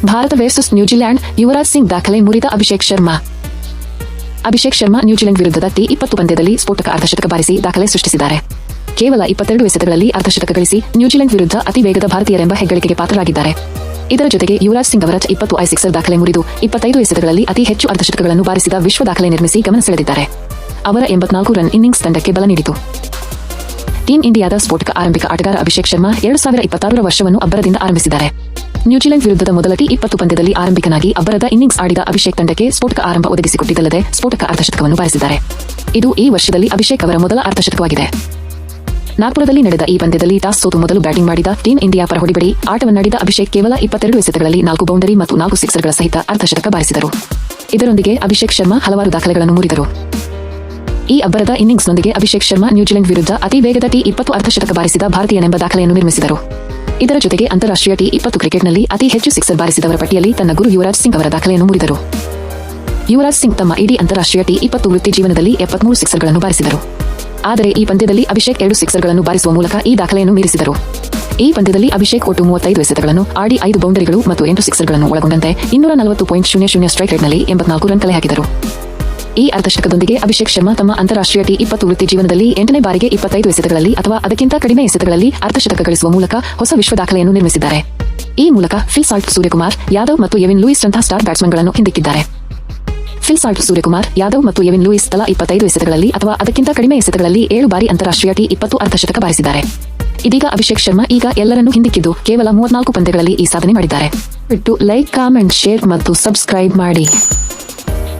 Bharat versus New Zealand, Yuvraj Singh ದಾಖಲೆ ಮುರಿದ Abhishek Sharma New Zealand ವಿರುದ್ಧದ T20 ಪಂದ್ಯದಲ್ಲಿ ಸ್ಫೋಟಕ ಅರ್ಧಶತಕ ಬಾರಿಸಿ ದಾಖಲೆ ಸೃಷ್ಟಿಸಿದ್ದಾರೆ. ಕೇವಲ 22 ಎಸೆತಗಳಲ್ಲಿ ಅರ್ಧಶತಕ ಗಳಿಸಿ ನ್ಯೂಜಿಲೆಂಡ್ ವಿರುದ್ಧ ಅತಿ ವೇಗದ ಭಾರತೀಯರೆಂಬ ಹೆಗ್ಗಳಿಕೆಗೆ ಪಾತ್ರರಾಗಿದ್ದಾರೆ. ಇದರ ಜೊತೆಗೆ ಯುವರಾಜ್ ಸಿಂಗ್ ಅವರ T20 ಸಿಕ್ಸರ್ ದಾಖಲೆ ಮುರಿದು 25 ಎಸೆತಗಳಲ್ಲಿ ಅತಿ ಹೆಚ್ಚು ಅರ್ಧಶತಕಗಳನ್ನು ಬಾರಿಸಿದ ವಿಶ್ವ ದಾಖಲೆ ನಿರ್ಮಿಸಿ ಗಮನ ಸೆಳೆದಿದ್ದಾರೆ. ಅವರ 84 ರನ್ ಇನ್ನಿಂಗ್ಸ್ ತಂಡಕ್ಕೆ ಬಲ ನೀಡಿತು. ಟೀಂ ಇಂಡಿಯಾದ ಸ್ಫೋಟಕ ಆರಂಭಿಕ ಆಟಗಾರ ಅಭಿಷೇಕ್ ಶರ್ಮಾ 2026ರ ವರ್ಷವನ್ನು ಅಬ್ಬರದಿಂದ ಆರಂಭಿಸಿದ್ದಾರೆ. ನ್ಯೂಜಿಲೆಂಡ್ ವಿರುದ್ಧದ ಮೊದಲ T20 ಪಂದ್ಯದಲ್ಲಿ ಆರಂಭಿಕನಾಗಿ ಅಬ್ಬರದ ಇನ್ನಿಂಗ್ಸ್ ಆಡಿದ ಅಭಿಷೇಕ್ ತಂಡಕ್ಕೆ ಸ್ಫೋಟಕ ಆರಂಭ ಒದಗಿಸಿಕೊಟ್ಟಿದ್ದಲ್ಲದೆ ಸ್ಫೋಟಕ ಅರ್ಧಶತಕವನ್ನು ಬಾರಿಸಿದ್ದಾರೆ. ಇದು ಈ ವರ್ಷದಲ್ಲಿ ಅಭಿಷೇಕ್ ಅವರ ಮೊದಲ ಅರ್ಧಶತಕವಾಗಿದೆ. ನಾಗ್ಪುರದಲ್ಲಿ ನಡೆದ ಈ ಪಂದ್ಯದಲ್ಲಿ ಟಾಸ್ ಸೋತು ಮೊದಲು ಬ್ಯಾಟಿಂಗ್ ಮಾಡಿದ ಟೀಂ ಇಂಡಿಯಾ ಪರ ಹೊಡಿಬಡಿ ಆಟವನ್ನಾಡಿದ ಅಭಿಷೇಕ್ ಕೇವಲ 22 ಎಸೆತಗಳಲ್ಲಿ 4 ಬೌಂಡರಿ ಮತ್ತು 4 ಸಿಕ್ಸರ್ಗಳ ಸಹಿತ ಅರ್ಧಶತಕ ಬಾರಿಸಿದರು. ಇದರೊಂದಿಗೆ ಅಭಿಷೇಕ್ ಶರ್ಮಾ ಹಲವಾರು ದಾಖಲೆಗಳನ್ನು ಮುರಿದರು. ಈ ಅಬ್ಬರದ ಇನ್ನಿಂಗ್ಸ್ನೊಂದಿಗೆ ಅಭಿಷೇಕ್ ಶರ್ಮಾ ನ್ಯೂಜಿಲೆಂಡ್ ವಿರುದ್ಧ ಅತಿ ವೇಗದ T20 ಅರ್ಧಶತಕ ಬಾರಿಸಿದ ಭಾರತೀಯನೆಂಬ ದಾಖಲೆಯನ್ನು ನಿರ್ಮಿಸಿದರು. ಇದರ ಜೊತೆಗೆ ಅಂತಾರಾಷ್ಟ್ರೀಯ T20 ಕ್ರಿಕೆಟ್ನಲ್ಲಿ ಅತಿ ಹೆಚ್ಚು ಸಿಕ್ಸರ್ ಬಾರಿಸಿದವರ ಪಟ್ಟಿಯಲ್ಲಿ ತನ್ನ ಗುರು ಯುವರಾಜ್ ಸಿಂಗ್ ಅವರ ದಾಖಲೆಯನ್ನು ಮುರಿದರು. ಯುವರಾಜ್ ಸಿಂಗ್ ತಮ್ಮ ಇಡೀ ಅಂತಾರಾಷ್ಟ್ರೀಯ T20 ವೃತ್ತಿ ಜೀವನದಲ್ಲಿ 73 ಸಿಕ್ಸರ್ಗಳನ್ನು ಬಾರಿಸಿದರು. ಆದರೆ ಈ ಪಂದ್ಯದಲ್ಲಿ ಅಭಿಷೇಕ್ 2 ಸಿಕ್ಸರ್ಗಳನ್ನು ಬಾರಿಸುವ ಮೂಲಕ ಈ ದಾಖಲೆಯನ್ನು ಮೀರಿಸಿದರು. ಈ ಪಂದ್ಯದಲ್ಲಿ ಅಭಿಷೇಕ್ ಒಟ್ಟು 35 ಎಸೆತಗಳನ್ನು ಆಡಿ 5 ಬೌಂಡರಿಗಳು ಮತ್ತು 8 ಸಿಕ್ಸರ್ಗಳನ್ನು ಒಳಗೊಂಡಂತೆ 240.00 ಸ್ಟ್ರೈಕ್ ರೇಟ್ನಲ್ಲಿ 84 ರನ್ ಕಲೆ ಹಾಕಿದರು. ಈ ಅರ್ಧಶತಕದೊಂದಿಗೆ ಅಭಿಷೇಕ್ ಶರ್ಮಾ ತಮ್ಮ ಅಂತಾರಾಷ್ಟ್ರೀಯ T20 ವೃತ್ತಿ ಜೀವನದಲ್ಲಿ 8ನೇ ಬಾರಿಗೆ 25 ಎಸೆತಗಳಲ್ಲಿ ಅಥವಾ ಅದಕ್ಕಿಂತ ಕಡಿಮೆ ಎಸೆತಗಳಲ್ಲಿ ಅರ್ಧಶತಕ ಗಳಿಸುವ ಮೂಲಕ ಹೊಸ ವಿಶ್ವ ದಾಖಲೆಯನ್ನು ನಿರ್ಮಿಸಿದ್ದಾರೆ. ಈ ಮೂಲಕ ಫಿಲ್ ಸಾಲ್ಟ್, ಸೂರ್ಯಕುಮಾರ್ ಯಾದವ್ ಮತ್ತು ಎವಿನ್ ಲೂಯಿಸ್ ರಂತಹ ಸ್ಟಾರ್ ಬ್ಯಾಟ್ಸ್ಮನ್ಗಳನ್ನು ಹಿಂದಿಕ್ಕಿದ್ದಾರೆ. ಫಿಲ್ ಸಾಲ್ಟ್, ಸೂರ್ಯಕುಮಾರ್ ಯಾದವ್ ಮತ್ತು ಎವಿನ್ ಲೂಯಿಸ್ ತಲಾ 25 ಎಸೆತಗಳಲ್ಲಿ ಅಥವಾ ಅದಕ್ಕಿಂತ ಕಡಿಮೆ ಎಸೆತಗಳಲ್ಲಿ 7 ಬಾರಿ ಅಂತಾರಾಷ್ಟ್ರೀಯ T20 ಅರ್ಧಶತಕ ಬಾರಿಸಿದ್ದಾರೆ. ಇದೀಗ ಅಭಿಷೇಕ್ ಶರ್ಮಾ ಈಗ ಎಲ್ಲರನ್ನೂ ಹಿಂದಿಕ್ಕಿದ್ದು ಕೇವಲ 34 ಪಂದ್ಯಗಳಲ್ಲಿ ಈ ಸಾಧನೆ ಮಾಡಿದ್ದಾರೆ. ಲೈಕ್, ಕಾಮೆಂಟ್, ಶೇರ್ ಮತ್ತು ಸಬ್ಸ್ಕ್ರೈಬ್ ಮಾಡಿ.